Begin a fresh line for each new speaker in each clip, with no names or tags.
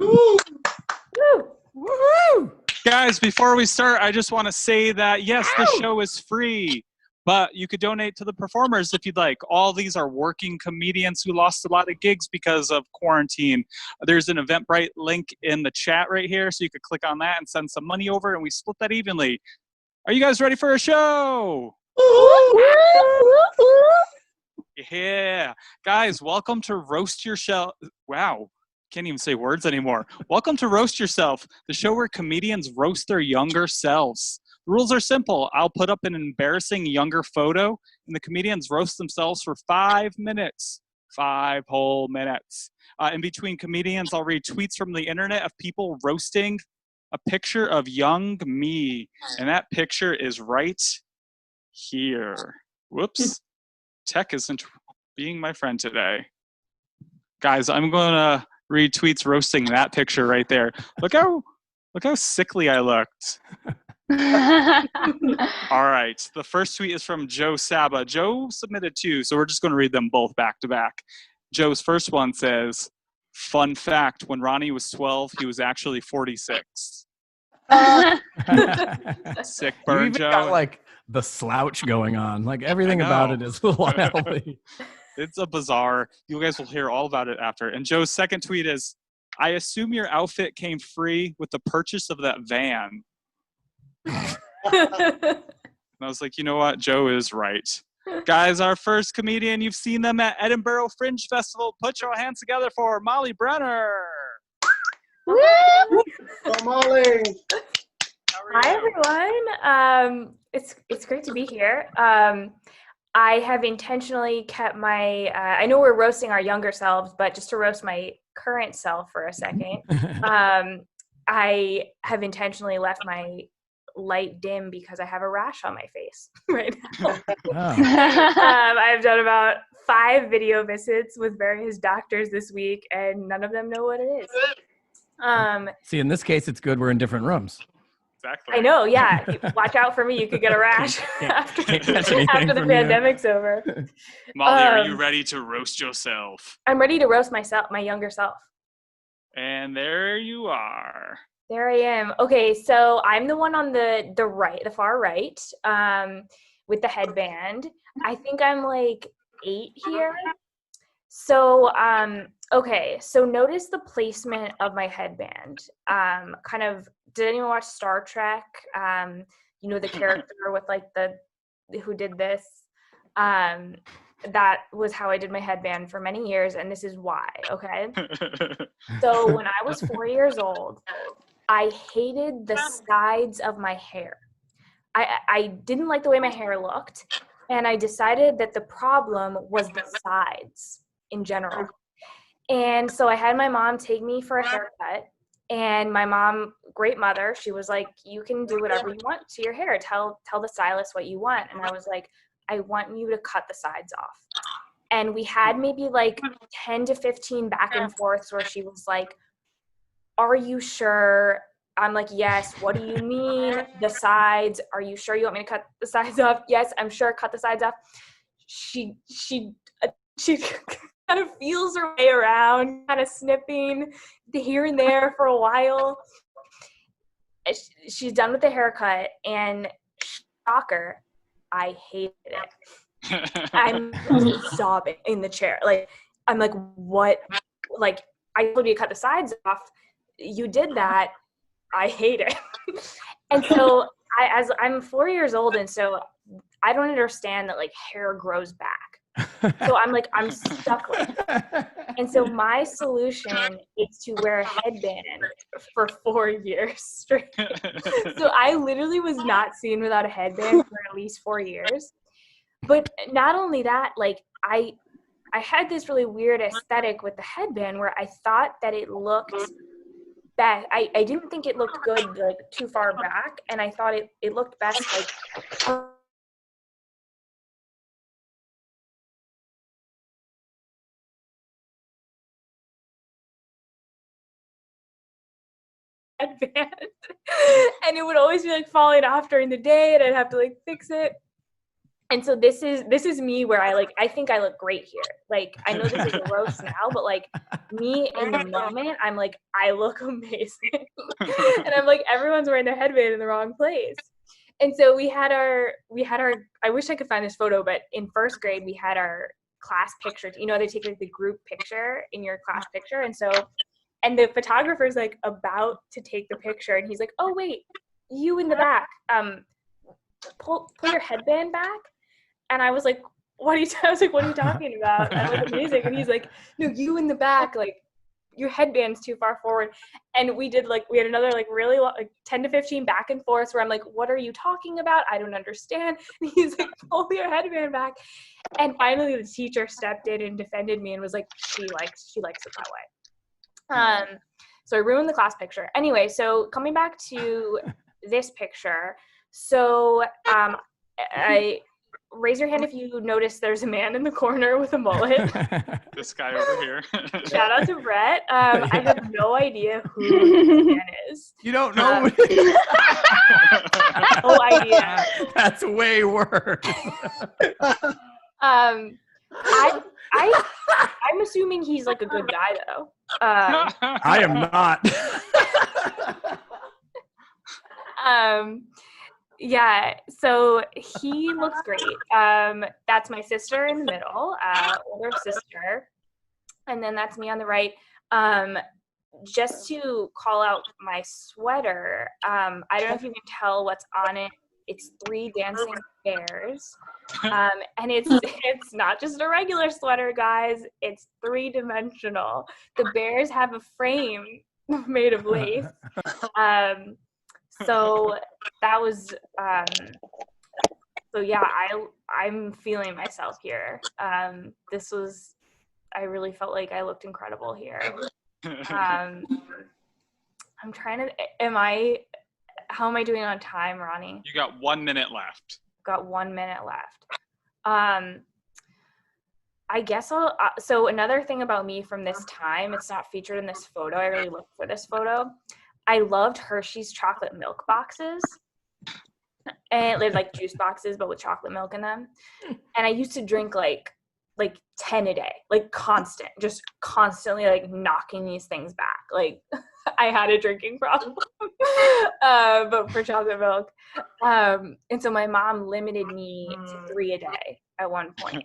Woo!
Woohoo!
Guys, before we start, I just want to say that, yes, the show is free, but you could donate to the performers if you'd like. All these are working comedians who lost a lot of gigs because of quarantine. There's an Eventbrite link in the chat right here, so you could click on that and send some money over, and we split that evenly. Are you guys ready for a show? Yeah. Guys, welcome to Roast Yourself. Wow. Can't even say words anymore. Welcome to Roast Yourself, the show where comedians roast their younger selves. The rules are simple. I'll put up an embarrassing younger photo, and the comedians roast themselves for 5 minutes. 5 whole minutes. In between comedians, I'll read tweets from the internet of people roasting a picture of young me, and that picture is right here. Whoops. Tech isn't being my friend today. Guys, I'm going to read tweets roasting that picture right there. Look how sickly I looked. All right. The first tweet is from Joe Saba. Joe submitted 2, so we're just going to read them both back to back. Joe's first one says, "Fun fact, when Ronnie was 12, he was actually 46. Sick burn,
You even
Joe.
got like the slouch going on. Like everything about it is wildly.
It's a bizarre. You guys will hear all about it after. And Joe's second tweet is, "I assume your outfit came free with the purchase of that van." And I was like, you know what? Joe is right. Guys, our first comedian, you've seen them at Edinburgh Fringe Festival. Put your hands together for Molly Brenner.
Woo! Oh, Molly.
Hi, everyone. It's great to be here. I have intentionally kept my, I know we're roasting our younger selves, but just to roast my current self for a second, I have intentionally left my light dim because I have a rash on my face right now. I've done about 5 video visits with various doctors this week, and none of them know what it is.
See, in this case, it's good we're in different rooms.
Exactly.
I know, yeah. Watch out for me. You could get a rash after the pandemic's over.
Molly, are you ready to roast yourself?
I'm ready to roast myself, my younger self.
And there you are.
There I am. Okay, so I'm the one on the right, the far right, with the headband. I think I'm like 8 here. So, okay, so notice the placement of my headband. Kind of, did anyone watch Star Trek? You know, the character with like who did this? That was how I did my headband for many years, and this is why, okay? So when I was 4 years old, I hated the sides of my hair. I didn't like the way my hair looked, and I decided that the problem was the sides in general. And so I had my mom take me for a haircut, and my mom, great mother, she was like, you can do whatever you want to your hair. Tell the stylist what you want. And I was like, I want you to cut the sides off. And we had maybe like 10 to 15 back and forths where she was like, are you sure? I'm like, yes. What do you mean? The sides? Are you sure you want me to cut the sides off? Yes, I'm sure. Cut the sides off. She kind of feels her way around, kind of snipping here and there for a while. She's done with the haircut, and shocker, I hated it. I'm sobbing in the chair. Like, I'm like, what? Like, I told you to cut the sides off. You did that. I hate it. And so I'm 4 years old, and so I don't understand that like hair grows back. So I'm like, I'm stuck with it. And so my solution is to wear a headband for 4 years straight. So I literally was not seen without a headband for at least 4 years. But not only that, like I had this really weird aesthetic with the headband where I thought that it looked best. I didn't think it looked good like too far back, and I thought it looked best like headband. And it would always be like falling off during the day, and I'd have to like fix it. And so this is me where I think I look great here. Like, I know this is a roast now, but like me in the moment, I'm like, I look amazing. And I'm like, everyone's wearing their headband in the wrong place. And so we had our, I wish I could find this photo, but in first grade, we had our class picture. You know, they take like the group picture in your class picture. And the photographer's like about to take the picture. And he's like, oh, wait, you in the back, pull your headband back. And I was like, what are you talking about? I look amazing. And he's like, no, you in the back, like your headband's too far forward. And we had another like really long, like 10 to 15 back and forth where I'm like, what are you talking about? I don't understand. And he's like, pull your headband back. And finally the teacher stepped in and defended me and was like, she likes it that way. So I ruined the class picture. Anyway, so coming back to this picture. So I raise your hand if you notice there's a man in the corner with a mullet.
This guy over here.
Shout out to Brett. I have no idea who this man is.
You don't know?
No idea.
That's way worse.
I'm assuming he's like a good guy though.
I am not.
Yeah, so he looks great. That's my sister in the middle, older sister. And then that's me on the right. Just to call out my sweater, I don't know if you can tell what's on it. It's 3 dancing bears. And it's not just a regular sweater, guys. It's 3-dimensional. The bears have a frame made of lace. So that was, so yeah, I'm feeling myself here. I really felt like I looked incredible here. I'm trying to, how am I doing on time, Ronnie?
You got 1 minute left.
Got 1 minute left. I guess so another thing about me from this time, it's not featured in this photo. I really looked for this photo. I loved Hershey's chocolate milk boxes. And they're like juice boxes, but with chocolate milk in them. And I used to drink like 10 a day, like just constantly like knocking these things back. Like I had a drinking problem, but for chocolate milk. And so my mom limited me to 3 a day at one point.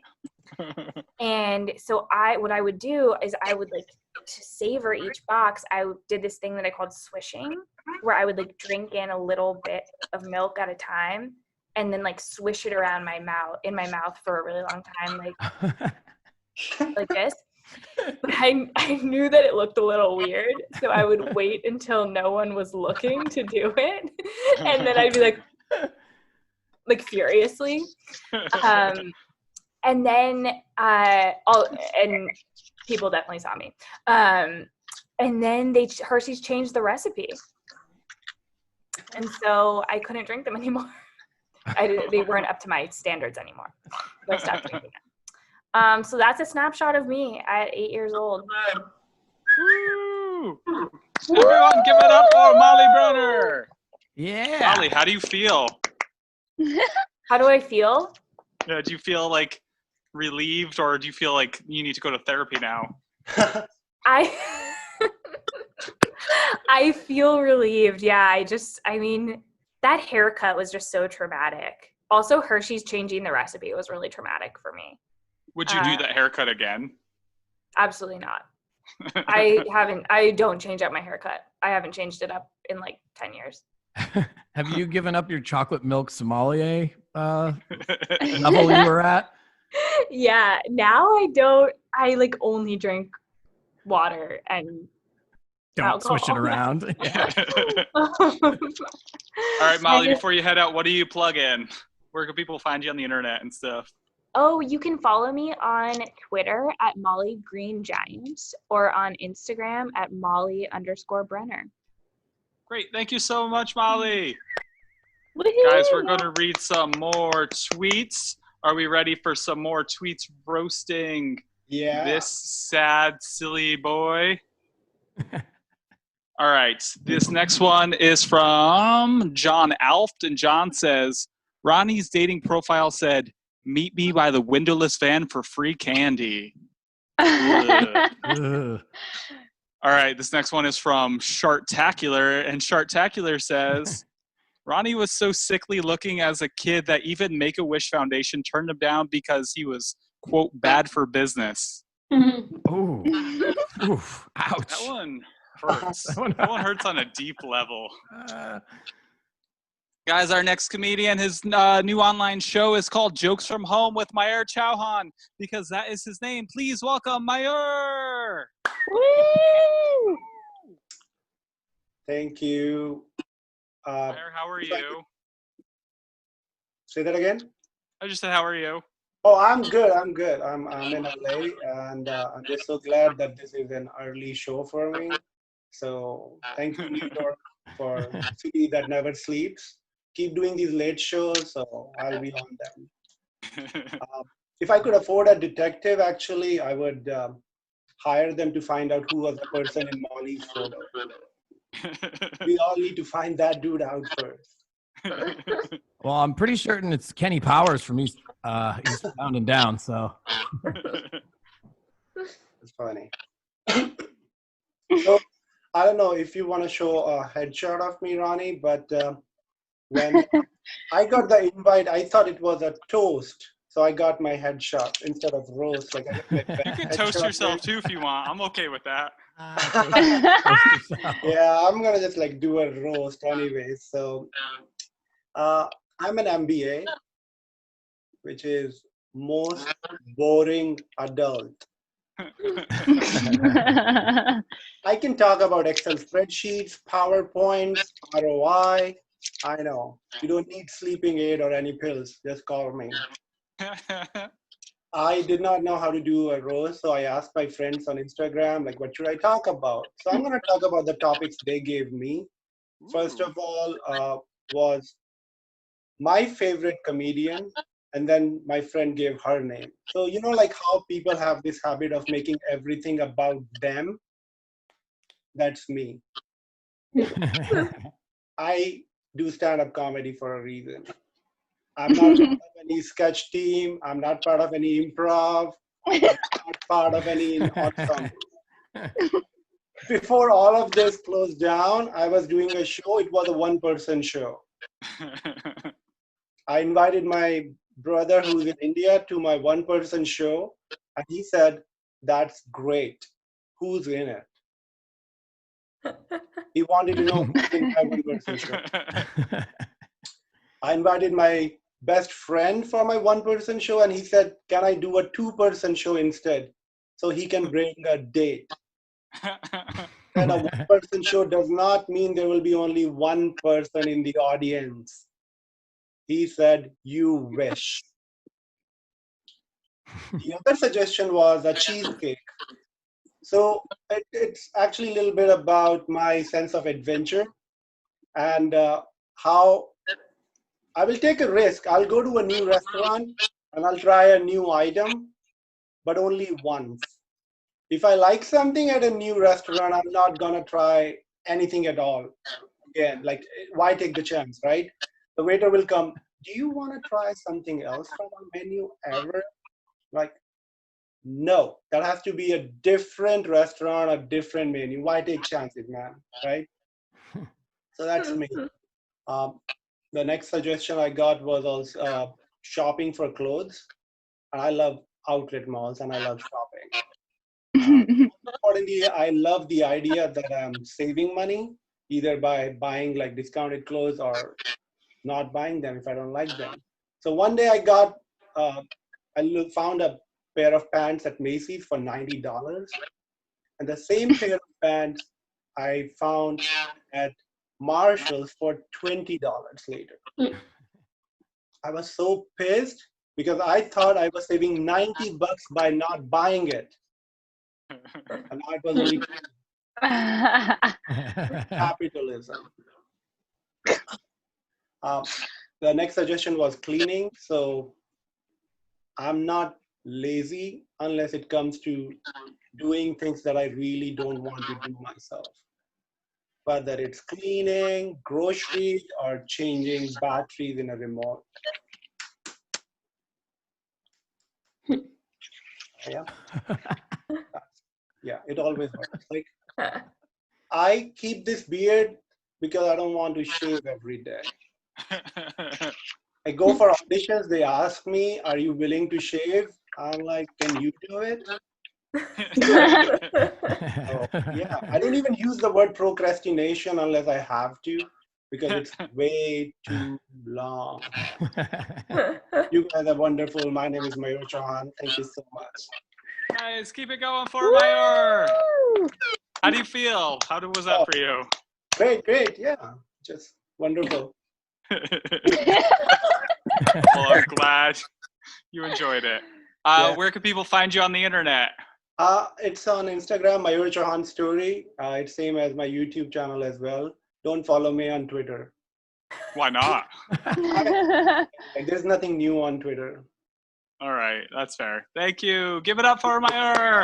And so what I would do is I would like, to savor each box, I did this thing that I called swishing, where I would like drink in a little bit of milk at a time and then like swish it around in my mouth for a really long time, like this. But I knew that it looked a little weird, so I would wait until no one was looking to do it, and then I'd be like furiously. And then and people definitely saw me. And then Hershey's changed the recipe. And so I couldn't drink them anymore. They weren't up to my standards anymore. So I stopped drinking them. So that's a snapshot of me at 8 years old.
Woo! Everyone give it up for Molly Brenner.
Yeah.
Molly, how do you feel?
How do I feel?
Yeah, do you feel like relieved, or do you feel like you need to go to therapy now?
I feel relieved. Yeah, I mean, that haircut was just so traumatic. Also, Hershey's changing the recipe was really traumatic for me.
Would you do that haircut again?
Absolutely not. I don't change up my haircut. I haven't changed it up in like 10 years.
Have you given up your chocolate milk sommelier level you were at?
Yeah, now I don't. I like only drink water and
don't
alcohol.
Swish it around. Yeah.
All right, Molly, before you head out, what do you plug in? Where can people find you on the internet and stuff?
Oh, you can follow me on Twitter at Molly Green Giant or on Instagram at Molly_Brenner.
Great. Thank you so much, Molly.
Woo-hoo!
Guys, we're going to read some more tweets. Are we ready for some more tweets roasting this sad, silly boy? All right. This next one is from John Alft, and John says, Ronnie's dating profile said, Meet me by the windowless van for free candy. Ugh.
Ugh.
All right, this next one is from Sharktacular, and Sharktacular says, Ronnie was so sickly looking as a kid that even Make-A-Wish Foundation turned him down because he was, quote, bad for business.
Ooh. Oof. Ouch.
That one hurts.
That one-
That one hurts on a deep level.
Uh,
Guys, our next comedian, his new online show is called Jokes from Home with Mayur Chauhan, because that is his name. Please welcome Mayur.
Woo!
Thank you.
Mayur, how are you?
Say that again.
I just said, how are you?
Oh, I'm good. I'm good. I'm in LA, and I'm just so glad that this is an early show for me. So thank you, New York, for city that never sleeps. Keep doing these late shows, so I'll be on them. If I could afford a detective, actually, I would hire them to find out who was the person in Molly's photo. We all need to find that dude out first.
well, I'm pretty certain it's Kenny Powers from East Bound and Down. So
It's funny. So I don't know if you want to show a headshot of me, Ronnie, but when I got the invite, I thought it was a toast. So I got my headshot instead of roast. Like I got my
You can toast yourself too if you want. I'm okay with that.
Yeah, I'm gonna just like do a roast anyway. So I'm an MBA, which is most boring adult. I can talk about Excel spreadsheets, PowerPoints, ROI. I know. You don't need sleeping aid or any pills. Just call me. I did not know how to do a roast, so I asked my friends on Instagram, like, what should I talk about? So I'm going to talk about the topics they gave me. First of all, was my favorite comedian, and then my friend gave her name. So, you know, like how people have this habit of making everything about them? That's me. I do stand-up comedy for a reason. I'm not part of any sketch team. I'm not part of any improv. I'm not part of any ensemble. Before all of this closed down, I was doing a show. It was a one-person show. I invited my brother who's in India to my one-person show, and he said, "That's great. Who's in it?" He wanted to know who's in my one-person show. I invited my best friend for my one-person show, and he said, "Can I do a two-person show instead, so he can bring a date?" And a one-person show does not mean there will be only one person in the audience. He said, "You wish." The other suggestion was a cheesecake. So it's actually a little bit about my sense of adventure and how I will take a risk. I'll go to a new restaurant and I'll try a new item, but only once. If I like something at a new restaurant, I'm not gonna try anything at all. Again, like, why take the chance, right? The waiter will come, "Do you want to try something else from our menu ever?" Like, no, that has to be a different restaurant, a different menu. Why take chances, man, right? So that's me. The next suggestion I got was also shopping for clothes. And I love outlet malls and I love shopping. Importantly, I love the idea that I'm saving money either by buying like discounted clothes or not buying them if I don't like them. So one day I found a pair of pants at Macy's for $90. And the same pair of pants I found at Marshall's for $20 later. I was so pissed because I thought I was saving $90 by not buying it. And now it was only capitalism. The next suggestion was cleaning. So I'm not lazy unless it comes to doing things that I really don't want to do myself. Whether it's cleaning, groceries, or changing batteries in a remote. Yeah. Yeah, it always works. Like, I keep this beard because I don't want to shave every day. I go for auditions, they ask me, are you willing to shave? I'm like, can you do it? So, yeah, I don't even use the word procrastination unless I have to, because it's way too long. You guys are wonderful. My name is Mayur Chauhan. Thank you so much.
Guys, keep it going for Mayur. How do you feel? Was that for you?
Great. Yeah, just wonderful.
Well, I'm glad you enjoyed it.
Yeah.
Where can people find you on the internet?
It's on Instagram, Mayur Chauhan Story. It's same as my YouTube channel as well. Don't follow me on Twitter.
Why not?
Like, there's nothing new on Twitter.
All right, that's fair. Thank you. Give it up for Mayur.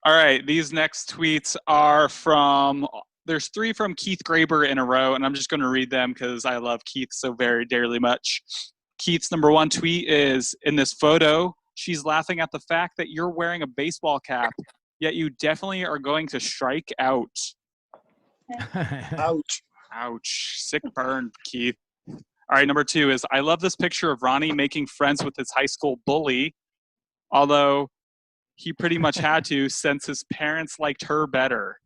All right, these next tweets are there's 3 from Keith Graber in a row, and I'm just going to read them because I love Keith so very dearly much. Keith's number 1 tweet is, in this photo, she's laughing at the fact that you're wearing a baseball cap, yet you definitely are going to strike out.
Ouch.
Ouch. Sick burn, Keith. All right, number 2 is, I love this picture of Ronnie making friends with his high school bully, although he pretty much had to since his parents liked her better.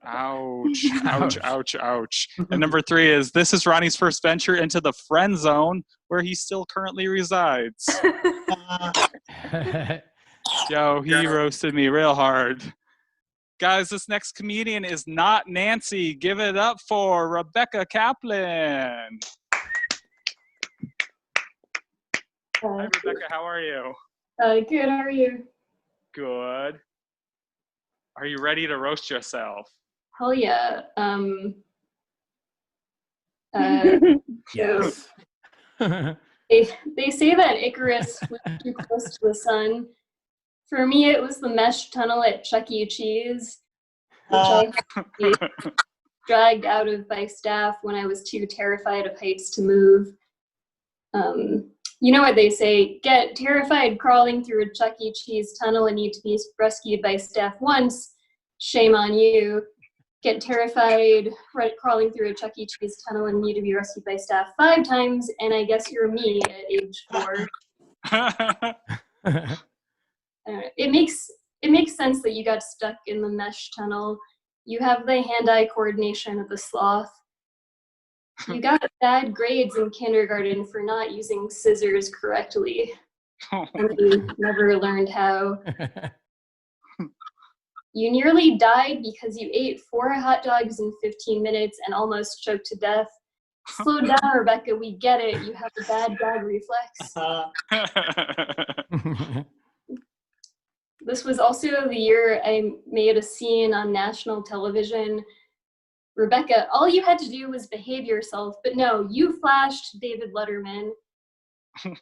Ouch. And number 3 is, this is Ronnie's first venture into the friend zone where he still currently resides. Yo, he roasted me real hard. Guys, this next comedian is not Nancy. Give it up for Rebecca Kaplan. Hi, Rebecca. How are you?
Good. How are you?
Good. Are you ready to roast yourself?
Hell yeah.
Yes.
They say that Icarus was too close to the sun. For me, it was the mesh tunnel at Chuck E. Cheese, which I dragged out of by staff when I was too terrified of heights to move. You know what they say, get terrified crawling through a Chuck E. Cheese tunnel and need to be rescued by staff once, shame on you. Get terrified crawling through a Chuck E. Cheese tunnel and need to be rescued by staff 5 times, and I guess you're me at age 4. It makes sense that you got stuck in the mesh tunnel. You have the hand-eye coordination of the sloth. You got bad grades in kindergarten for not using scissors correctly. And you never learned how. You nearly died because you ate 4 hot dogs in 15 minutes and almost choked to death. Slow down, Rebecca, we get it. You have a bad dog reflex. This was also the year I made a scene on national television. Rebecca, all you had to do was behave yourself, but no, you flashed David Letterman. If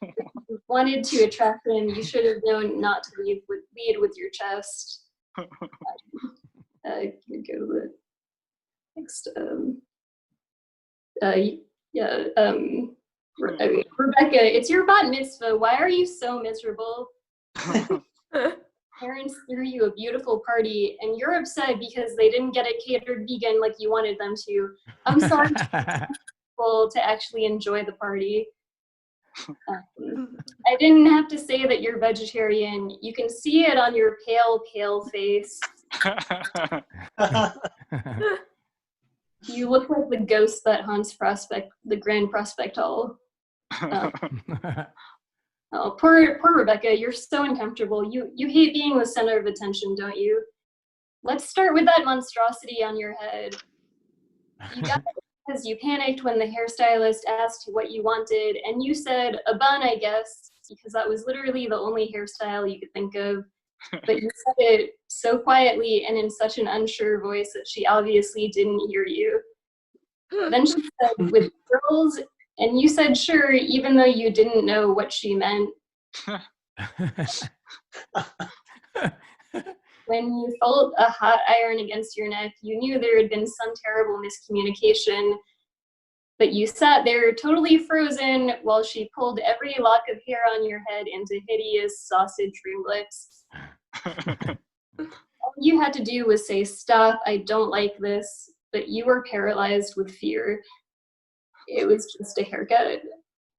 you wanted to attract him, you should have known not to lead with your chest. Can we go to the next? Rebecca, it's your bat mitzvah. Why are you so miserable? Parents threw you a beautiful party, and you're upset because they didn't get it catered vegan like you wanted them to. I'm sorry to actually enjoy the party. I didn't have to say that you're vegetarian. You can see it on your pale, pale face. You look like the ghost that haunts the Grand Prospect Hall. Oh, poor Rebecca, you're so uncomfortable. You hate being the center of attention, don't you? Let's start with that monstrosity on your head. You got it because you panicked when the hairstylist asked you what you wanted, and you said, a bun, I guess, because that was literally the only hairstyle you could think of. But you said it so quietly and in such an unsure voice that she obviously didn't hear you. Then she said, with girls, and you said sure, even though you didn't know what she meant. When you felt a hot iron against your neck, you knew there had been some terrible miscommunication. But you sat there totally frozen while she pulled every lock of hair on your head into hideous sausage ringlets. All you had to do was say, "Stop, I don't like this," but you were paralyzed with fear. It was just a haircut.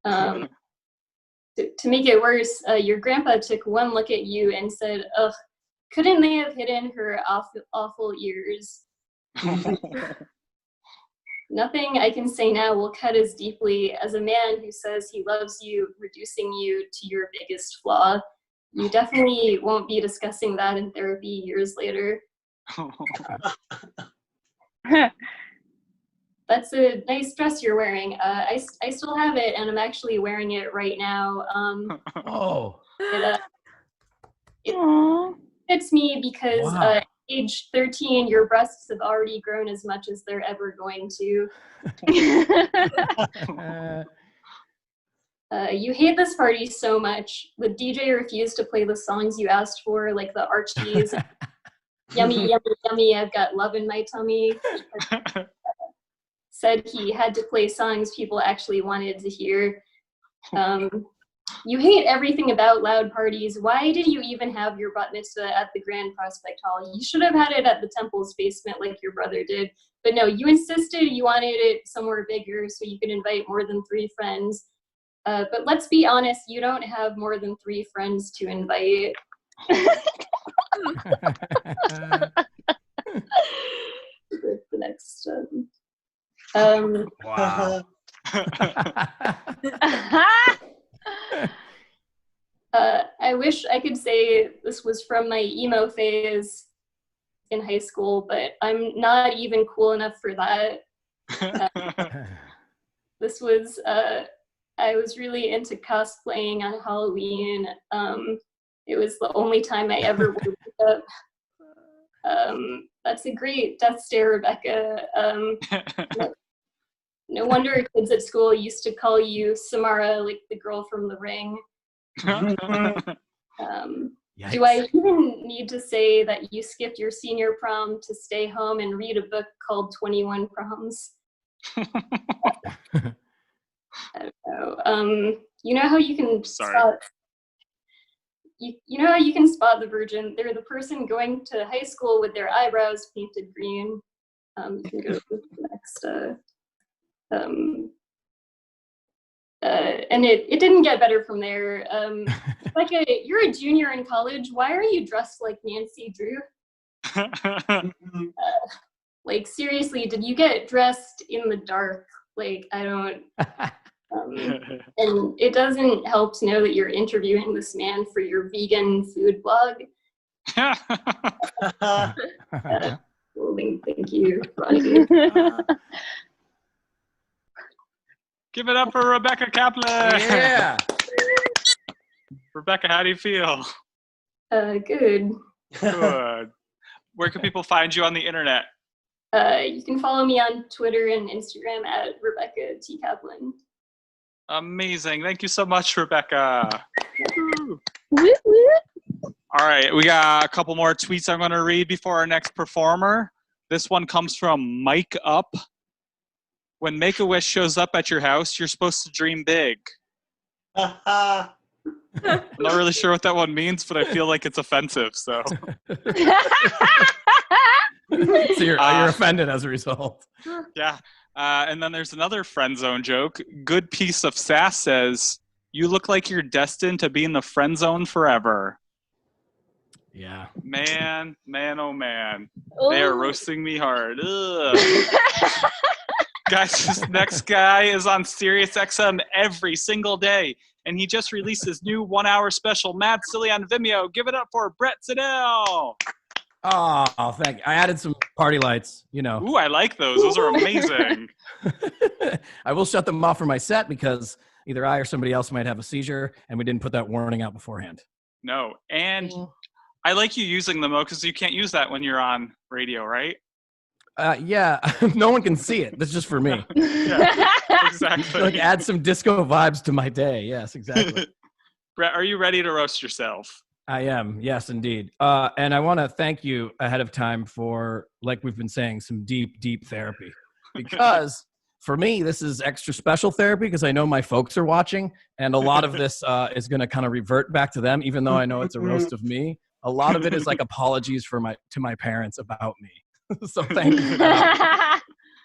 To make it worse, your grandpa took one look at you and said, "Ugh, couldn't they have hidden her awful ears?" Nothing I can say now will cut as deeply as a man who says he loves you, reducing you to your biggest flaw. You definitely won't be discussing that in therapy years later. That's a nice dress you're wearing. I still have it, and I'm actually wearing it right now.
Oh.
It fits me because
Wow.
age 13, your breasts have already grown as much as they're ever going to. You hate this party so much. The DJ refused to play the songs you asked for, like the Archies. Yummy, yummy, yummy, I've got love in my tummy. Said he had to play songs people actually wanted to hear. You hate everything about loud parties. Why did you even have your bat mitzvah at the Grand Prospect Hall? You should have had it at the temple's basement like your brother did. But no, you insisted you wanted it somewhere bigger so you could invite more than 3 friends. But let's be honest, you don't have more than 3 friends to invite. The next
Wow.
I wish I could say this was from my emo phase in high school, but I'm not even cool enough for that. This was, I was really into cosplaying on Halloween. It was the only time I ever wore makeup. That's a great death stare, Rebecca. No wonder kids at school used to call you Samara, like the girl from The Ring. Do I even need to say that you skipped your senior prom to stay home and read a book called 21 Proms? I don't know. You know how you can spot you know how you can spot the virgin? They're the person going to high school with their eyebrows painted green. You can go to the next. And it didn't get better from there. You're a junior in college. Why are you dressed like Nancy Drew? Like, seriously, did you get dressed in the dark? Like, I don't. And it doesn't help to know that you're interviewing this man for your vegan food blog. Thank you, Ronnie.
Give it up for Rebecca Kaplan.
Yeah.
Rebecca, how do you feel?
Good.
Good. Where can people find you on the internet?
You can follow me on Twitter and Instagram at Rebecca T. Kaplan.
Amazing. Thank you so much, Rebecca.
Whoop, whoop.
All right, we got a couple more tweets I'm going to read before our next performer. This one comes from Mike Up. When Make-A-Wish shows up at your house, you're supposed to dream big. I'm not really sure what that one means, but I feel like it's offensive. So
you're offended as a result.
Yeah. And then there's another friend zone joke. Good piece of sass says, "You look like you're destined to be in the friend zone forever."
Yeah.
Man, oh man.
Ooh.
They are roasting me hard. Ugh. Guys, this next guy is on SiriusXM every single day, and he just released his new 1-hour special, Mad Silly, on Vimeo. Give it up for Brett Siddell.
Oh, thank you. I added some party lights, you know.
Ooh, I like those. Those are amazing.
I will shut them off for my set because either I or somebody else might have a seizure, and we didn't put that warning out beforehand.
No, and I like you using them, though, because you can't use that when you're on radio, right?
Yeah, no one can see it. That's just for me.
Yeah, exactly.
Like add some disco vibes to my day. Yes, exactly.
Brett, are you ready to roast yourself?
I am. Yes, indeed. And I want to thank you ahead of time for, like we've been saying, some deep, deep therapy. Because for me, this is extra special therapy because I know my folks are watching, and a lot of this is going to kind of revert back to them, even though I know it's a roast of me. A lot of it is like apologies to my parents about me. So thank you for that.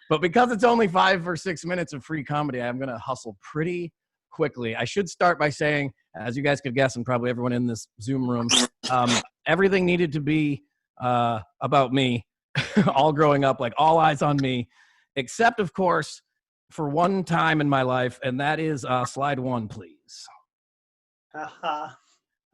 But because it's only 5 or 6 minutes of free comedy, I'm going to hustle pretty quickly. I should start by saying, as you guys could guess, and probably everyone in this Zoom room, everything needed to be about me, all growing up, like all eyes on me, except, of course, for one time in my life, and that is slide 1, please.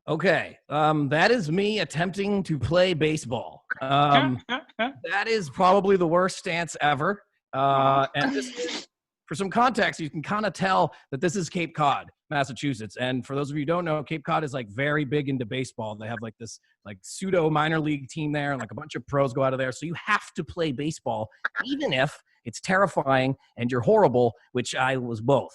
Okay, that is me attempting to play baseball. That is probably the worst stance ever. And this is, for some context, you can kind of tell that this is Cape Cod, Massachusetts. And for those of you who don't know, Cape Cod is like very big into baseball. They have like this like pseudo minor league team there, and like a bunch of pros go out of there. So you have to play baseball, even if it's terrifying and you're horrible, which I was both.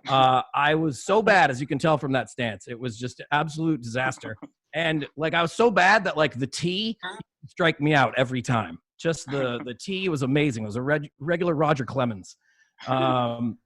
I was so bad, as you can tell from that stance. It was just an absolute disaster. And like I was so bad that like the tee strike me out every time. Just the tee was amazing. It was a regular Roger Clemens. And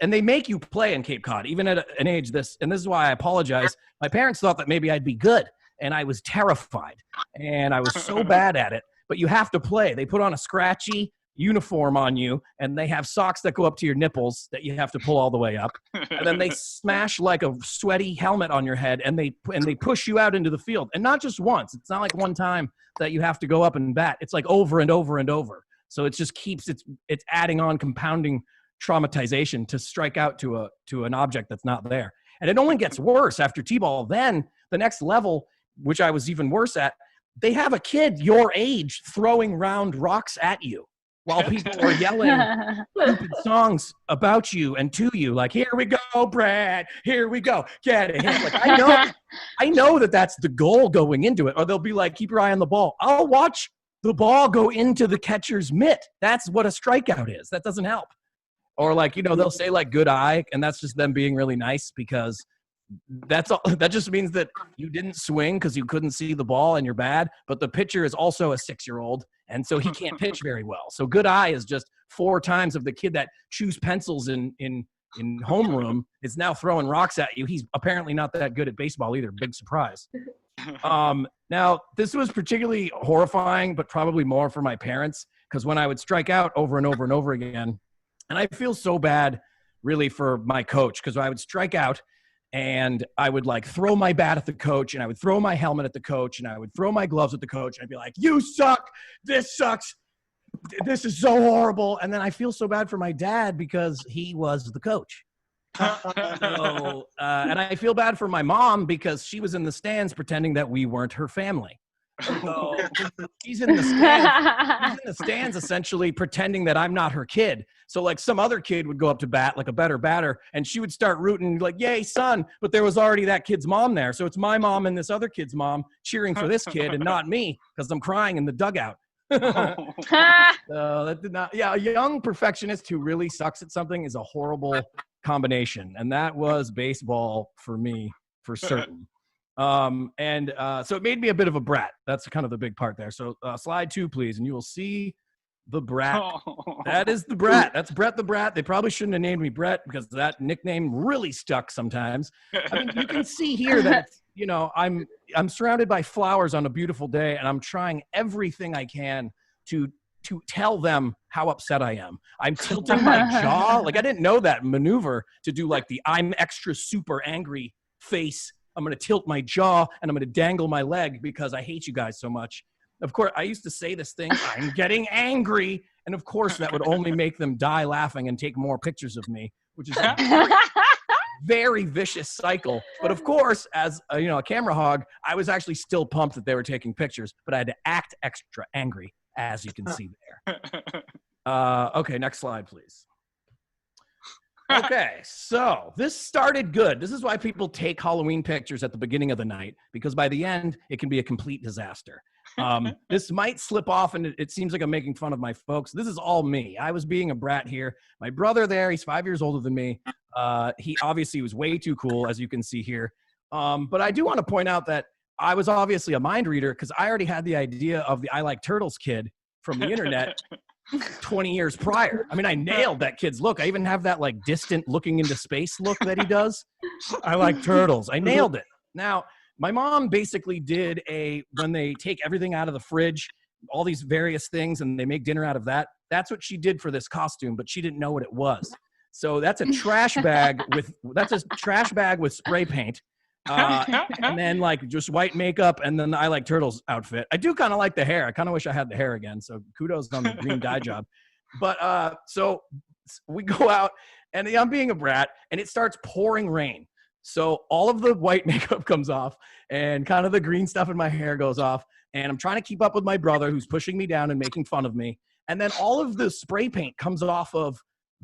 they make you play in Cape Cod, even at an age this, and this is why I apologize. My parents thought that maybe I'd be good, and I was terrified, and I was so bad at it. But you have to play. They put on a scratchy uniform on you, and they have socks that go up to your nipples that you have to pull all the way up, and then they smash like a sweaty helmet on your head, and they push you out into the field, and not just once. It's not like one time that you have to go up and bat. It's like over and over and over. So it just keeps it's adding on, compounding traumatization to strike out to an object that's not there. And it only gets worse after T-ball. Then the next level, which I was even worse at, they have a kid your age throwing round rocks at you while people are yelling stupid songs about you and to you, like, here we go, Brad, here we go, get it. Like, I know that that's the goal going into it. Or they'll be like, keep your eye on the ball. I'll watch the ball go into the catcher's mitt. That's what a strikeout is. That doesn't help. Or like, they'll say like good eye, and that's just them being really nice because that's all. That just means that you didn't swing because you couldn't see the ball and you're bad, but the pitcher is also a 6-year-old, and so he can't pitch very well. So good eye is just 4 times of the kid that chews pencils in homeroom is now throwing rocks at you. He's apparently not that good at baseball either. Big surprise. Now, this was particularly horrifying, but probably more for my parents, because when I would strike out over and over and over again, and I feel so bad really for my coach, because I would strike out and I would like throw my bat at the coach, and I would throw my helmet at the coach, and I would throw my gloves at the coach, and I'd be like, you suck, this sucks, this is so horrible. And then I feel so bad for my dad because he was the coach. So, and I feel bad for my mom because she was in the stands pretending that we weren't her family. So he's in the stands essentially pretending that I'm not her kid. So like some other kid would go up to bat, like a better batter, and she would start rooting like, yay, son. But there was already that kid's mom there. So it's my mom and this other kid's mom cheering for this kid and not me because I'm crying in the dugout. That did not, yeah, a young perfectionist who really sucks at something is a horrible combination. And that was baseball for me, for certain. So it made me a bit of a brat. That's kind of the big part there. So slide 2, please, and you will see the brat. That is the brat. That's Brett the Brat. They probably shouldn't have named me Brett because that nickname really stuck sometimes. I mean, you can see here that I'm surrounded by flowers on a beautiful day, and I'm trying everything I can to tell them how upset I am. I'm tilting my jaw. Like I didn't know that maneuver to do like the I'm extra super angry face. I'm going to tilt my jaw and I'm going to dangle my leg because I hate you guys so much. Of course, I used to say this thing, I'm getting angry. And of course, that would only make them die laughing and take more pictures of me, which is a very, very vicious cycle. But of course, as a camera hog, I was actually still pumped that they were taking pictures, but I had to act extra angry, as you can see there. Okay, next slide, please. Okay, so this started good. This is why people take Halloween pictures at the beginning of the night, because by the end, it can be a complete disaster. This might slip off, and it seems like I'm making fun of my folks. This is all me. I was being a brat here. My brother there, he's 5 years older than me. He obviously was way too cool, as you can see here. But I do want to point out that I was obviously a mind reader because I already had the idea of the I Like Turtles kid from the internet. 20 years prior. I mean, I nailed that kid's look. I even have that like distant looking into space look that he does. I like turtles. I nailed it. Now, my mom basically did when they take everything out of the fridge, all these various things, and they make dinner out of that. That's what she did for this costume, but she didn't know what it was. So that's a trash bag with spray paint. And then like just white makeup, and then the I Like Turtles outfit. I do kind of like the hair. I kind of wish I had the hair again. So kudos on the green dye job. But so we go out, and I'm being a brat, and it starts pouring rain. So all of the white makeup comes off, and kind of the green stuff in my hair goes off, and I'm trying to keep up with my brother who's pushing me down and making fun of me. And then all of the spray paint comes off of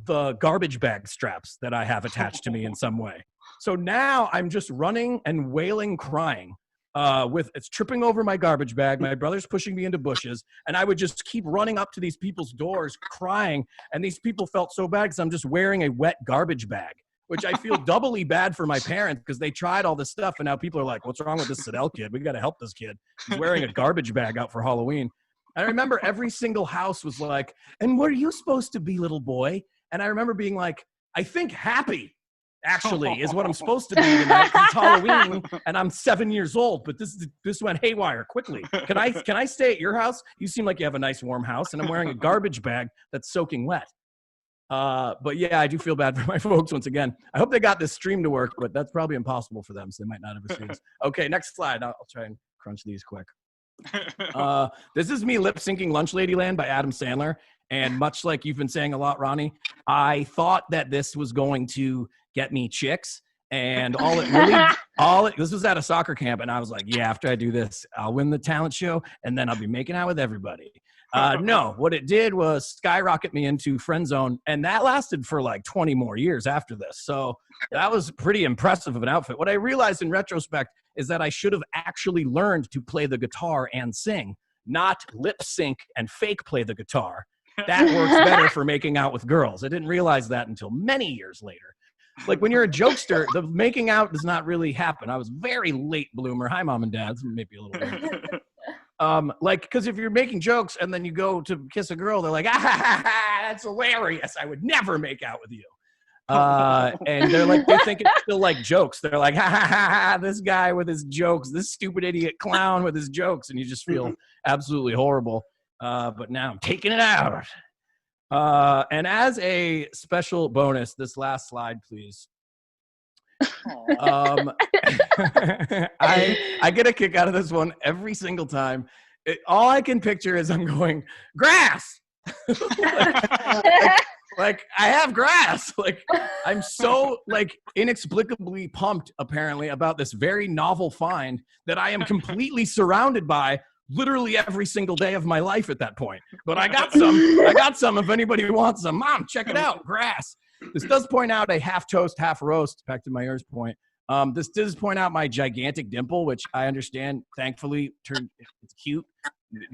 the garbage bag straps that I have attached to me in some way. So now I'm just running and wailing, crying. It's tripping over my garbage bag. My brother's pushing me into bushes, and I would just keep running up to these people's doors crying. And these people felt so bad because I'm just wearing a wet garbage bag, which I feel doubly bad for my parents because they tried all this stuff. And now people are like, what's wrong with this Siddell kid? We got to help this kid. He's wearing a garbage bag out for Halloween. And I remember every single house was like, and what are you supposed to be, little boy? And I remember being like, I think happy. Actually, is what I'm supposed to be tonight. It's Halloween, and I'm 7 years old. But this went haywire quickly. Can I stay at your house? You seem like you have a nice warm house, and I'm wearing a garbage bag that's soaking wet. But yeah, I do feel bad for my folks once again. I hope they got this stream to work, but that's probably impossible for them, so they might not ever see this. Okay, next slide. I'll try and crunch these quick. This is me lip syncing Lunch Ladyland by Adam Sandler. And much like you've been saying a lot, Ronnie, I thought that this was going to get me chicks. And this was at a soccer camp. And I was like, yeah, after I do this, I'll win the talent show. And then I'll be making out with everybody. No, what it did was skyrocket me into friend zone. And that lasted for like 20 more years after this. So that was pretty impressive of an outfit. What I realized in retrospect is that I should have actually learned to play the guitar and sing, not lip sync and fake play the guitar. That works better for making out with girls. I didn't realize that until many years later. Like when you're a jokester, the making out does not really happen. I was very late bloomer. Hi, mom and dad. Maybe a little weird. Like, because if you're making jokes and then you go to kiss a girl, they're like, that's hilarious. I would never make out with you. And they're like, they think it's still like jokes. They're like, this guy with his jokes, this stupid idiot clown with his jokes. And you just feel absolutely horrible. But now I'm taking it out. And as a special bonus, this last slide, please. I get a kick out of this one every single time. All I can picture is I'm going, grass! like I have grass. Like I'm so like inexplicably pumped apparently about this very novel find that I am completely surrounded by literally every single day of my life at that point. But I got some if anybody wants some. Mom, check it out, grass. This does point out a half toast, half roast, back to Mayur's point. This does point out my gigantic dimple, which I understand, thankfully, it's cute.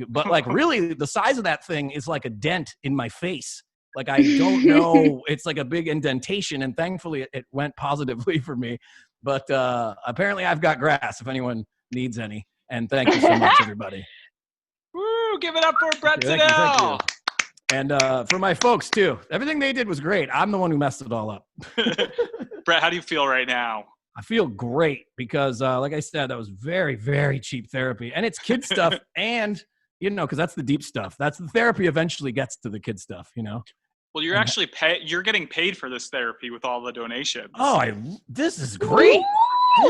But like really, the size of that thing is like a dent in my face. Like I don't know, it's like a big indentation, and thankfully it went positively for me. But apparently I've got grass if anyone needs any. And thank you so much, everybody.
Woo! Give it up for Brett
Thank
Siddell.
you. And for my folks, too. Everything they did was great. I'm the one who messed it all up.
Brett, how do you feel right now?
I feel great because, like I said, that was very, very cheap therapy. And it's kid stuff. And, you know, because that's the deep stuff. That's the therapy eventually gets to the kid stuff, you know?
Well, you're actually you're getting paid for this therapy with all the donations.
Oh, this is great.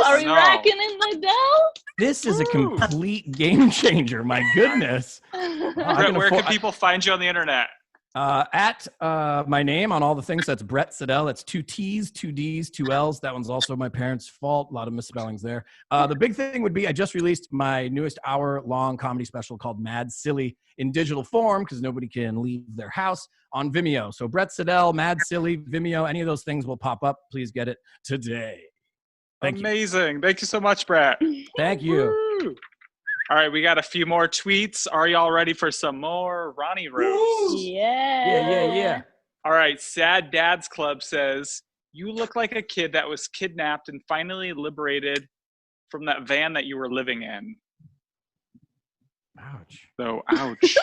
Are we racking in the dough?
This is a complete game changer. My goodness.
Brett, where can people find you on the internet?
At my name on all the things. That's Brett Siddell. That's 2 T's, 2 D's, 2 L's. That one's also my parents' fault. A lot of misspellings there. The big thing would be I just released my newest hour-long comedy special called Mad Silly in digital form because nobody can leave their house on Vimeo. So Brett Siddell, Mad Silly, Vimeo, any of those things will pop up. Please get it today.
Amazing. Thank you so much, Brett.
Thank you.
Woo. All right, we got a few more tweets. Are y'all ready for some more Ronnie roast?
Yeah.
All right, Sad Dads Club says, you look like a kid that was kidnapped and finally liberated from that van that you were living in.
Ouch.
So, ouch.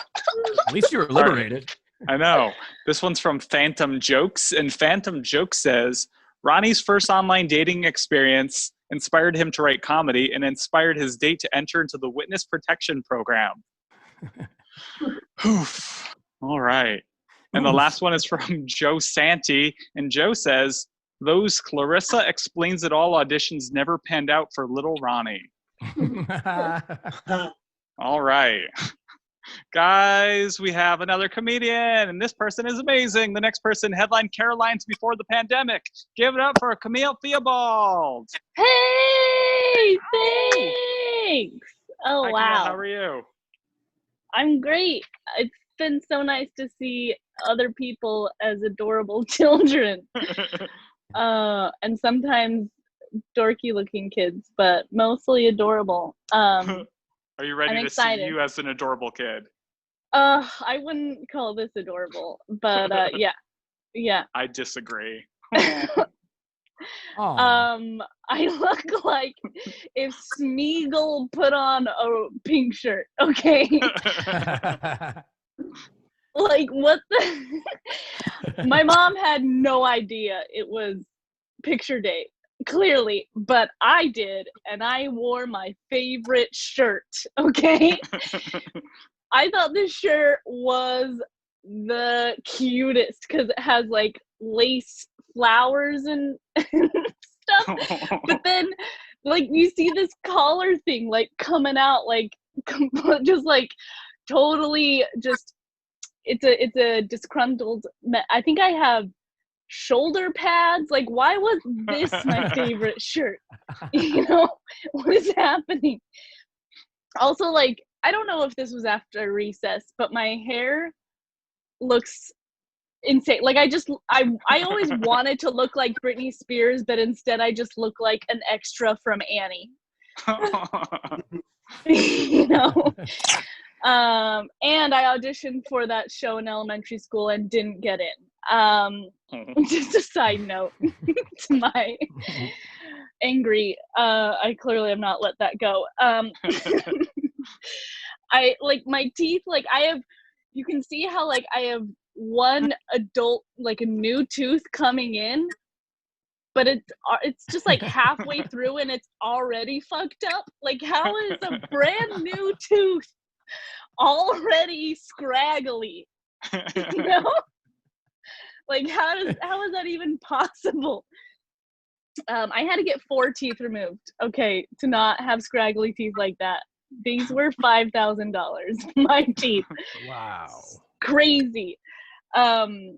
At least you were liberated.
I know. This one's from Phantom Jokes, and Phantom Jokes says, Ronnie's first online dating experience inspired him to write comedy and inspired his date to enter into the witness protection program. Oof. All right. And the last one is from Joe Santi, and Joe says, those Clarissa Explains It All auditions never panned out for little Ronnie. All right. Guys, we have another comedian, and this person is amazing. The next person headlined Caroline's before the pandemic. Give it up for Camille Theobald.
Hey, thanks. Oh,
Hi,
wow.
Camille, how are you?
I'm great. It's been so nice to see other people as adorable children. And sometimes dorky looking kids, but mostly adorable.
Are you ready
I'm
to
excited.
see you as an adorable kid?
I wouldn't call this adorable, but yeah.
I disagree.
I look like if Smeagol put on a pink shirt, okay? Like, what the? My mom had no idea it was picture day, clearly, but I did, and I wore my favorite shirt, okay? I thought this shirt was the cutest because it has like lace flowers and stuff, but then like you see this collar thing like coming out like just like totally just it's a disgruntled I think I have shoulder pads. Like, why was this my favorite shirt? You know, what is happening? Also, like, I don't know if this was after recess, but my hair looks insane. Like, I always wanted to look like Britney Spears, but instead I just look like an extra from Annie. You know? And I auditioned for that show in elementary school and didn't get in. Just a side note to my angry, I clearly have not let that go. I like my teeth, like I have, you can see how like I have one adult, like a new tooth coming in, but it's just like halfway through and it's already fucked up. Like, how is a brand new tooth already scraggly? You know? Like, how is that even possible? I had to get 4 teeth removed, okay, to not have scraggly teeth like that. These were $5,000. My teeth.
Wow.
Crazy. I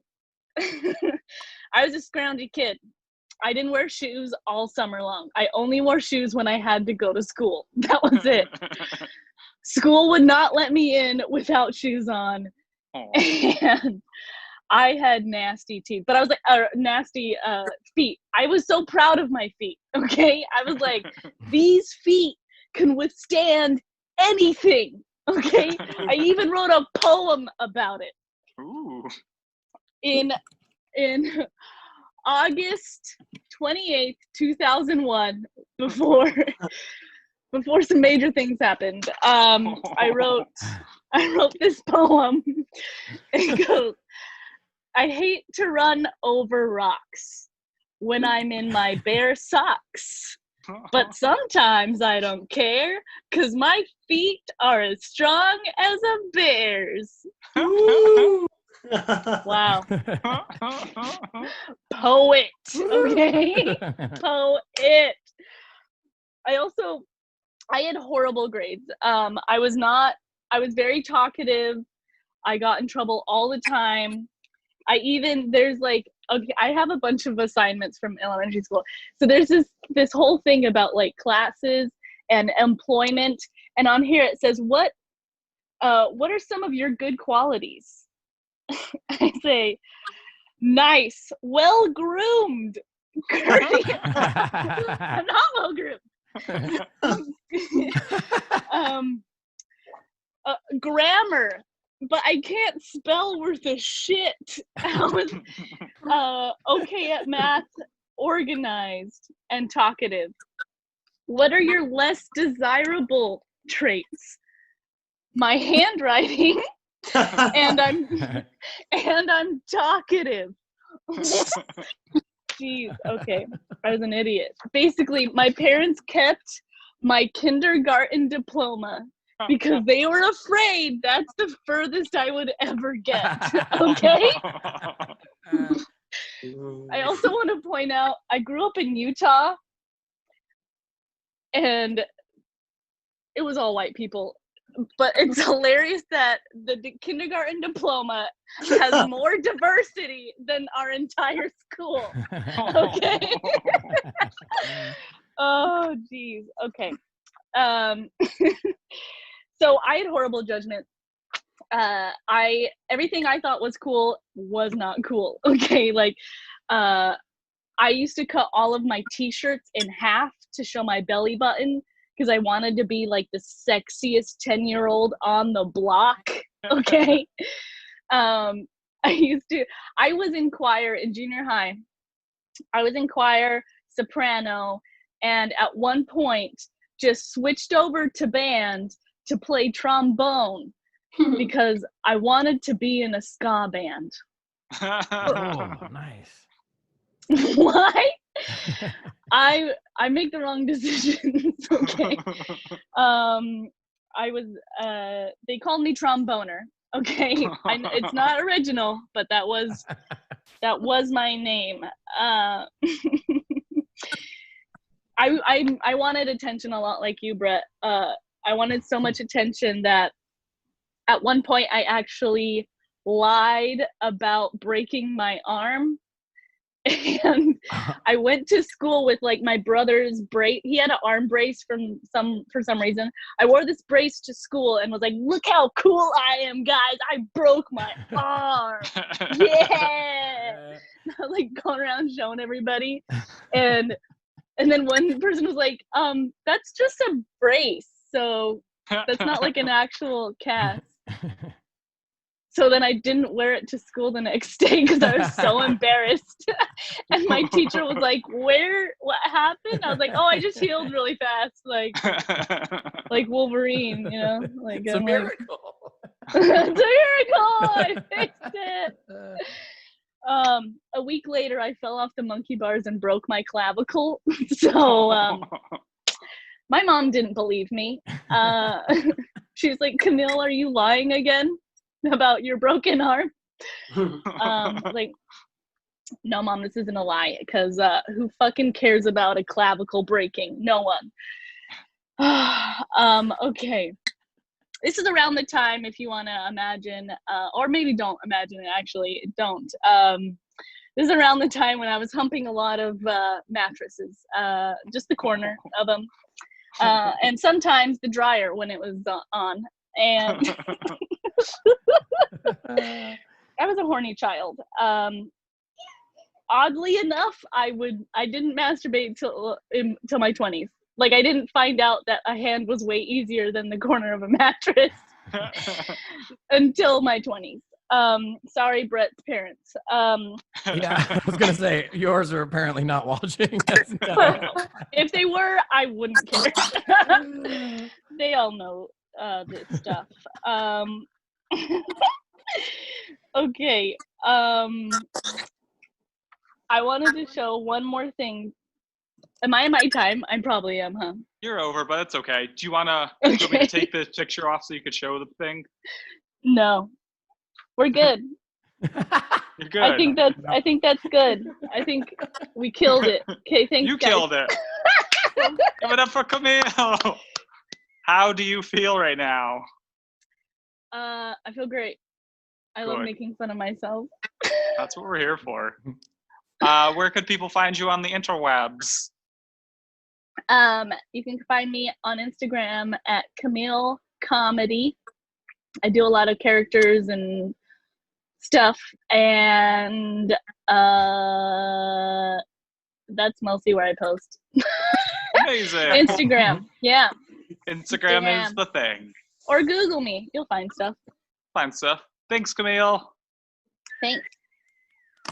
was a scroungy kid. I didn't wear shoes all summer long. I only wore shoes when I had to go to school. That was it. School would not let me in without shoes on. And I had nasty teeth, but I was like, nasty feet. I was so proud of my feet, okay? I was like, these feet can withstand anything, okay? I even wrote a poem about it.
Ooh.
In August 28th, 2001, before some major things happened, I wrote this poem. It goes, I hate to run over rocks when I'm in my bare socks, but sometimes I don't care, 'cause my feet are as strong as a bear's. Wow. Poet, okay? Poet. I had horrible grades. I was very talkative. I got in trouble all the time. I have a bunch of assignments from elementary school. So there's this whole thing about like classes and employment. And on here it says, what are some of your good qualities? I say, nice, well-groomed. I'm not well-groomed. Grammar, but I can't spell worth a shit. I was okay at math, organized, and talkative. What are your less desirable traits? My handwriting and I'm talkative. Jeez, okay. I was an idiot. Basically, my parents kept my kindergarten diploma because they were afraid that's the furthest I would ever get. Okay? I also want to point out, I grew up in Utah, and it was all white people. But it's hilarious that the kindergarten diploma has more diversity than our entire school. Okay. Oh, geez. Okay. So I had horrible judgment. Everything I thought was cool was not cool. Okay. Like, I used to cut all of my t-shirts in half to show my belly button, because I wanted to be like the sexiest 10-year-old on the block. Okay. I was in choir in junior high. I was in choir, soprano, and at one point just switched over to band to play trombone because I wanted to be in a ska band.
Oh, nice.
Why? I make the wrong decisions. Okay. I was they called me tromboner. Okay. I know it's not original, but that was my name. I wanted attention a lot like you, Brett. I wanted so much attention that at one point I actually lied about breaking my arm. And I went to school with like my brother's brace. He had an arm brace for some reason. I wore this brace to school and was like, "Look how cool I am, guys! I broke my arm! Yeah!" I was like going around showing everybody, and then one person was like, "That's just a brace, so that's not like an actual cast." So then I didn't wear it to school the next day because I was so embarrassed. And my teacher was like, what happened? I was like, "Oh, I just healed really fast, like Wolverine, you know? Like,
It's a miracle.
It's a miracle! I fixed it. A week later, I fell off the monkey bars and broke my clavicle. So my mom didn't believe me. She was like, "Camille, are you lying again about your broken arm?" Like, "No, Mom, this isn't a lie, because who fucking cares about a clavicle breaking? No one." Okay. This is around the time, if you want to imagine, or maybe don't imagine it, actually, don't. This is around the time when I was humping a lot of mattresses, just the corner of them, and sometimes the dryer when it was on. And I was a horny child. Oddly enough, I didn't masturbate till my 20s. Like, I didn't find out that a hand was way easier than the corner of a mattress until my 20s. Sorry, Brett's parents.
Yeah, I was gonna say yours are apparently not watching.
If they were, I wouldn't care. They all know this stuff. Okay. I wanted to show one more thing. Am I in my time? I probably am, huh?
You're over, but it's okay. Do you want me to take the picture off so you could show the thing?
No. We're good.
You're good.
I think that's good. I think we killed it. Okay, thanks,
You
guys.
killed it. Give it up for Camille. How do you feel right now?
I feel great. I love making fun of myself.
That's what we're here for. Where could people find you on the interwebs?
You can find me on Instagram at Camille Comedy. I do a lot of characters and stuff, and that's mostly where I post.
Amazing.
Instagram, yeah.
Instagram is the thing.
Or Google me. You'll find stuff.
Fine stuff. Thanks, Camille.
Thanks.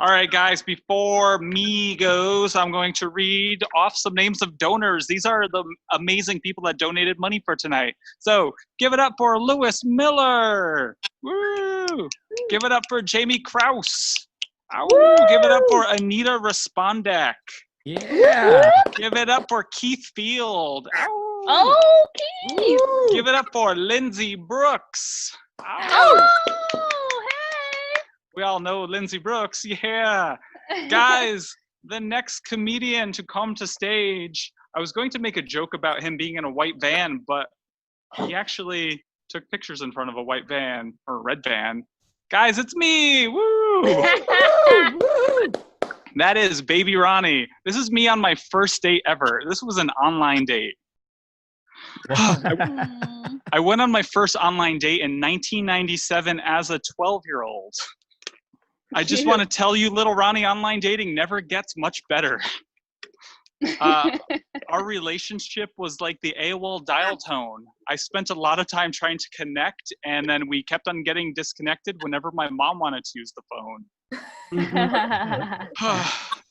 All right, guys, before me goes, I'm going to read off some names of donors. These are the amazing people that donated money for tonight. So give it up for Lewis Miller. Woo! Give it up for Jamie Kraus. Ow! Give it up for Anita Respondek.
Yeah.
Give it up for Keith Field. Ow!
Oh, Keith.
Give it up for Lindsay Brooks. Ow!
Oh,
We all know Lindsay Brooks. Yeah.
hey.
Guys, the next comedian to come to stage, I was going to make a joke about him being in a white van, but he actually took pictures in front of a white van, or a red van. Guys, it's me. Woo! That is Baby Ronnie. This is me on my first date ever. This was an online date. I went on my first online date in 1997 as a 12-year-old. I just want to tell you, little Ronnie, online dating never gets much better. Our relationship was like the AOL dial tone. I spent a lot of time trying to connect, and then we kept on getting disconnected whenever my mom wanted to use the phone.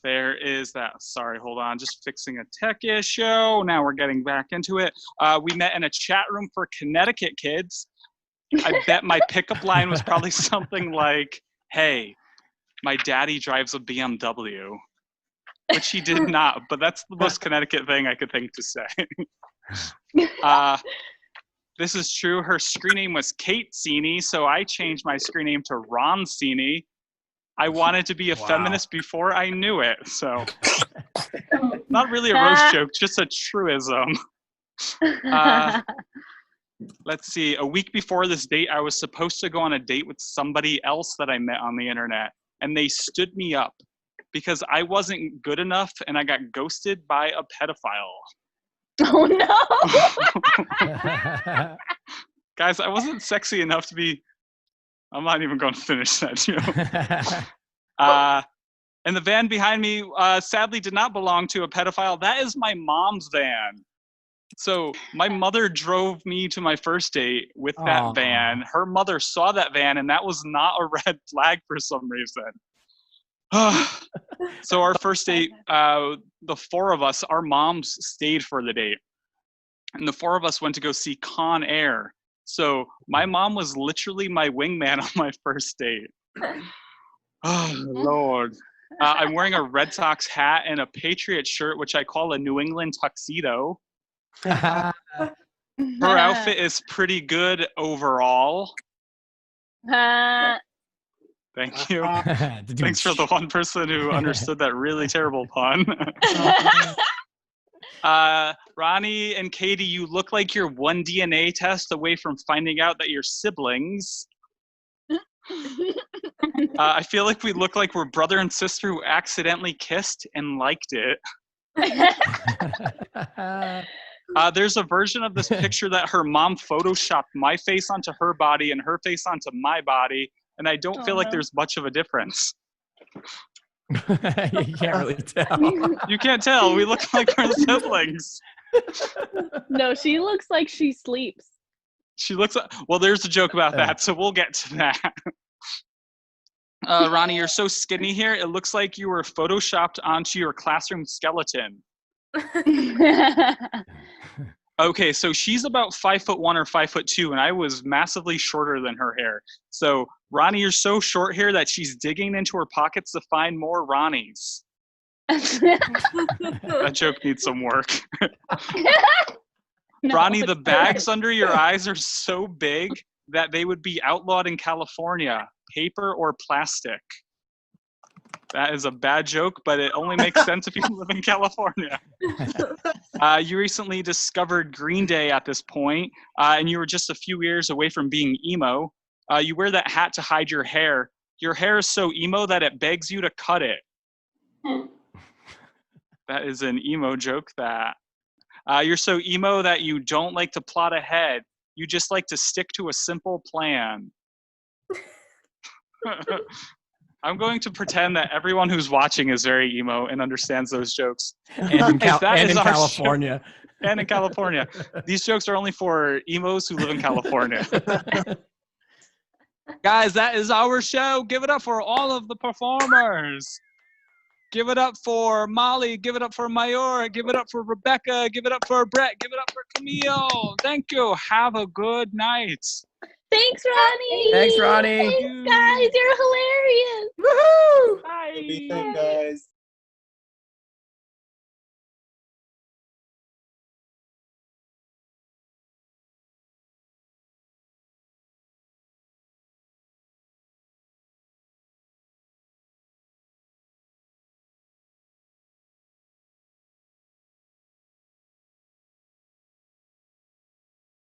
There is that. Sorry, hold on. Just fixing a tech issue. Now we're getting back into it. We met in a chat room for Connecticut kids. I bet my pickup line was probably something like, "Hey, my daddy drives a BMW," which he did not, but that's the most Connecticut thing I could think to say. This is true. Her screen name was Kate Sini, so I changed my screen name to Ron Sini. I wanted to be a feminist before I knew it, so not really a roast joke, just a truism. Let's see. A week before this date, I was supposed to go on a date with somebody else that I met on the internet, and they stood me up because I wasn't good enough and I got ghosted by a pedophile.
Oh, no.
Guys, I wasn't sexy enough to be... I'm not even going to finish that joke. And the van behind me sadly did not belong to a pedophile. That is my mom's van. So my mother drove me to my first date with that van. Her mother saw that van, and that was not a red flag for some reason. So our first date, the four of us, our moms stayed for the date. And the four of us went to go see Con Air. So my mom was literally my wingman on my first date. Oh, Lord. I'm wearing a Red Sox hat and a Patriot shirt, which I call a New England tuxedo. Her outfit is pretty good overall. Thank you. Thanks for the one person who understood that really terrible pun. Ronnie and Katie, you look like you're one DNA test away from finding out that you're siblings. I feel like we look like we're brother and sister who accidentally kissed and liked it. There's a version of this picture that her mom photoshopped my face onto her body and her face onto my body, and I don't feel like there's much of a difference.
You can't really tell.
You can't tell. We look like we're siblings.
No, she looks like she sleeps.
She looks like, well, there's a joke about that, so we'll get to that. Ronnie, you're so skinny here. It looks like you were photoshopped onto your classroom skeleton. Okay, so she's about 5'1" or 5'2", and I was massively shorter than her hair. So, Ronnie, you're so short here that she's digging into her pockets to find more Ronnies. That joke needs some work.
No,
Ronnie, the bags under your eyes are so big that they would be outlawed in California. Paper or plastic. That is a bad joke, but it only makes sense if you live in California. You recently discovered Green Day at this point, and you were just a few years away from being emo. You wear that hat to hide your hair. Your hair is so emo that it begs you to cut it. That is an emo joke. That you're so emo that you don't like to plot ahead. You just like to stick to a simple plan. I'm going to pretend that everyone who's watching is very emo and understands those jokes.
And in California.
And in California. These jokes are only for emos who live in California. Guys, that is our show. Give it up for all of the performers. Give it up for Molly. Give it up for Mayur. Give it up for Rebecca. Give it up for Brett. Give it up for Camille. Thank you. Have a good night.
Thanks, Ronnie.
Thanks, Ronnie.
Thanks, guys. You're hilarious.
Woohoo!
Bye.
Be safe, guys.